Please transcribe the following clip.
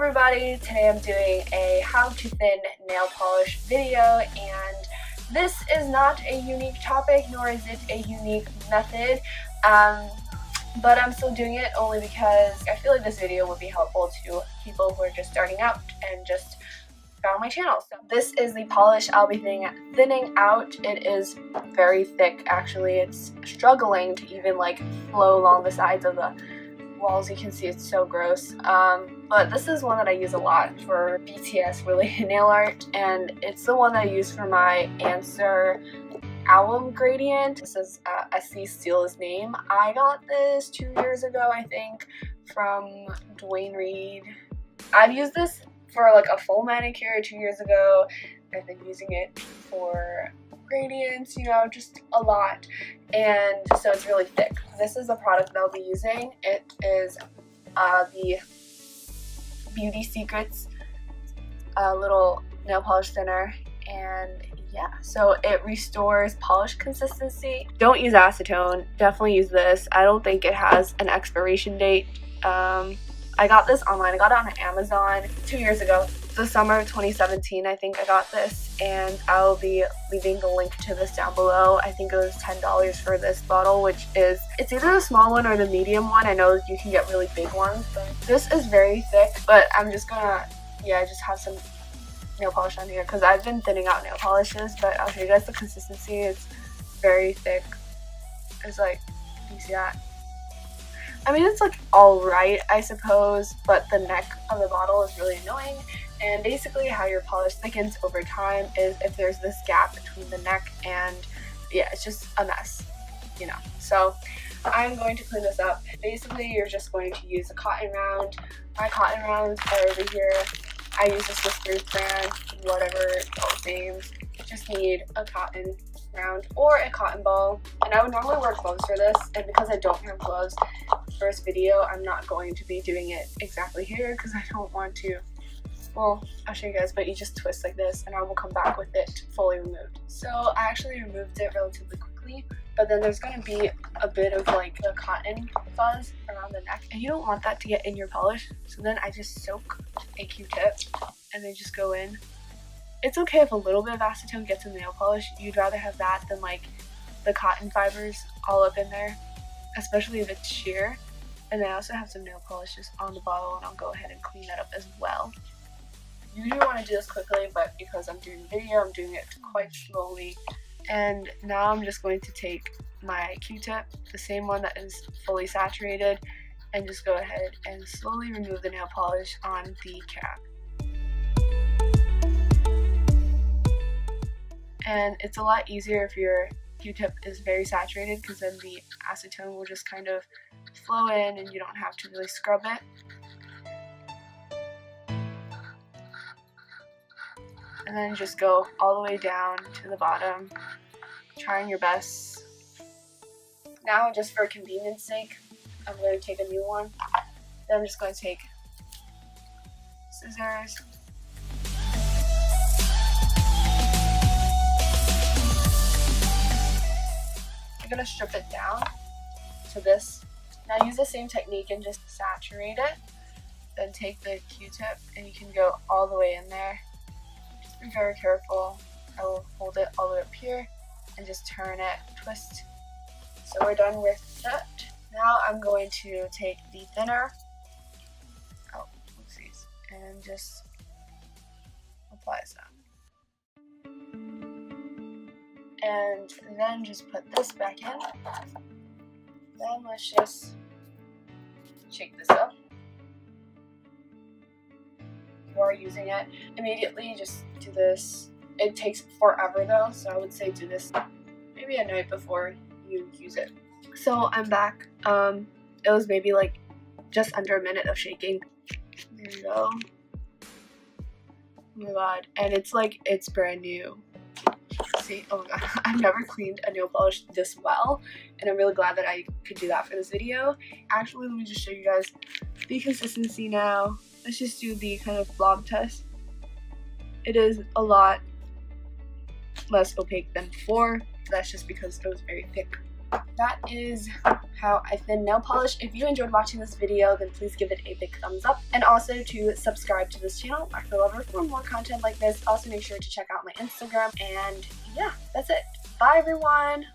everybody, today I'm doing a how to thin nail polish video, and this is not a unique topic nor is it a unique method, but I'm still doing it only because I feel like this video would be helpful to people who are just starting out and just found my channel. So this is the polish I'll be thinning out. It is very thick actually. It's struggling to even like flow along the sides of the walls. You can see it's so gross, but this is one that I use a lot for BTS related nail art, and it's the one that I use for my Answer Alum gradient. This is Essie Steele's name. I got this 2 years ago, I think, from Dwayne Reed. I've used this for like a full manicure 2 years ago. I've been using it for gradients, you know, just a lot, and so it's really thick. This is the product that I'll be using. It is the Beauty Secrets little nail polish thinner, and yeah, so it restores polish consistency. Don't use acetone, definitely use this. I don't think it has an expiration date. I got this online. I got it on Amazon 2 years ago. The summer of 2017, I think I got this, and I'll be leaving the link to this down below. I think it was $10 for this bottle, which is, it's either the small one or the medium one. I know you can get really big ones, but this is very thick, but I'm just gonna, yeah, just have some nail polish on here because I've been thinning out nail polishes, but I'll show you guys the consistency. It's very thick. It's like, you see that? I mean, it's like alright, I suppose, but the neck of the bottle is really annoying. And basically how your polish thickens over time is if there's this gap between the neck, and yeah, it's just a mess, you know. So I'm going to clean this up. Basically, you're just going to use a cotton round. My cotton rounds are over here. I use the Swisspers brand, whatever those names. You just need a cotton round or a cotton ball, and I would normally wear gloves for this, and because I don't have gloves, first video I'm not going to be doing it exactly here because I don't want to, well, I'll show you guys, but you just twist like this and I will come back with it fully removed. So I actually removed it relatively quickly, but then there's going to be a bit of like the cotton fuzz around the neck, and you don't want that to get in your polish. So then I just soak a Q-tip and then just go in. It's okay if a little bit of acetone gets in the nail polish. You'd rather have that than like the cotton fibers all up in there, especially if it's sheer. And then I also have some nail polish just on the bottle, and I'll go ahead and clean that up as well. You do want to do this quickly, but because I'm doing a video, I'm doing it quite slowly. And now I'm just going to take my Q-tip, the same one that is fully saturated, and just go ahead and slowly remove the nail polish on the cap. And it's a lot easier if your Q-tip is very saturated, because then the acetone will just kind of flow in and you don't have to really scrub it. And then just go all the way down to the bottom, trying your best. Now, just for convenience sake, I'm going to take a new one. Then I'm just going to take scissors. I'm going to strip it down to this. Now use the same technique and just saturate it. Then take the Q-tip and you can go all the way in there. Just be very careful. I will hold it all the way up here and just turn it, twist. So we're done with that. Now I'm going to take the thinner, oopsies, and just apply some. And then just put this back in. Then let's just shake this up. If you are using it immediately, just do this. It takes forever though, so I would say do this maybe a night before you use it. So I'm back. It was maybe like just under a minute of shaking. There you go. Oh my god. And it's like, it's brand new. See, oh my god, I've never cleaned a nail polish this well, and I'm really glad that I could do that for this video. Actually, let me just show you guys the consistency now. Let's just do the kind of blob test. It is a lot less opaque than before. That's just because it was very thick that is how I thin nail polish. If you enjoyed watching this video, then please give it a big thumbs up, and also to subscribe to this channel, Lacquer Lover, for more content like this. Also make sure to check out my Instagram, and yeah, that's it. Bye everyone!